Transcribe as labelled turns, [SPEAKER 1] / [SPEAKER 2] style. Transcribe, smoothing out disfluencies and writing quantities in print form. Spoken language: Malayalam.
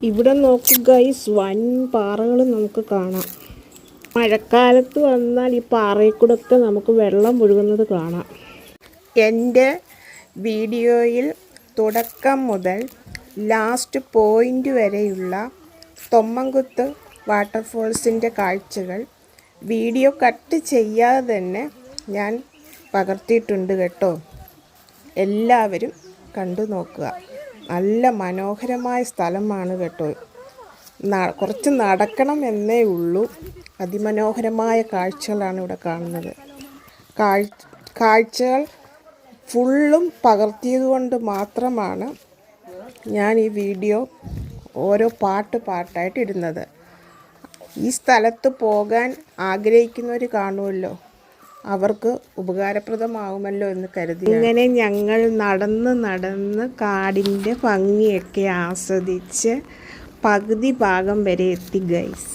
[SPEAKER 1] ഇവിടെ നോക്കുക ഗൈസ്, വൻ പാറകൾ നമുക്ക് കാണാം. മഴക്കാലത്ത് വന്നാൽ ഈ പാറയിൽ കൂടെ ഒക്കെ നമുക്ക് വെള്ളം ഒഴുകുന്നത് കാണാം. എൻ്റെ വീഡിയോയിൽ തുടക്കം മുതൽ ലാസ്റ്റ് പോയിൻ്റ് വരെയുള്ള തൊമ്മൻകുത്ത് വാട്ടർഫോൾസിൻ്റെ കാഴ്ചകൾ വീഡിയോ കട്ട് ചെയ്യാതെ തന്നെ ഞാൻ പകർത്തിയിട്ടുണ്ട് കേട്ടോ. എല്ലാവരും കണ്ടു നോക്കുക. നല്ല മനോഹരമായ സ്ഥലമാണ് കേട്ടോ. കുറച്ച് നടക്കണം എന്നേ ഉള്ളൂ. അതിമനോഹരമായ കാഴ്ചകളാണ് ഇവിടെ കാണുന്നത്. കാഴ്ചകൾ ഫുള്ളും പകർത്തിയത് കൊണ്ട് മാത്രമാണ് ഞാൻ ഈ വീഡിയോ ഓരോ പാട്ടായിട്ട് ഇടുന്നത്. ഈ സ്ഥലത്ത് പോകാൻ ആഗ്രഹിക്കുന്നവർ കാണുമല്ലോ, അവർക്ക് ഉപകാരപ്രദമാകുമല്ലോ എന്ന് കരുതി ഇങ്ങനെ ഞങ്ങൾ നടന്ന് കാടിൻ്റെ ഭംഗിയൊക്കെ ആസ്വദിച്ച് പകുതി ഭാഗം വരെ എത്തി ഗൈസ്.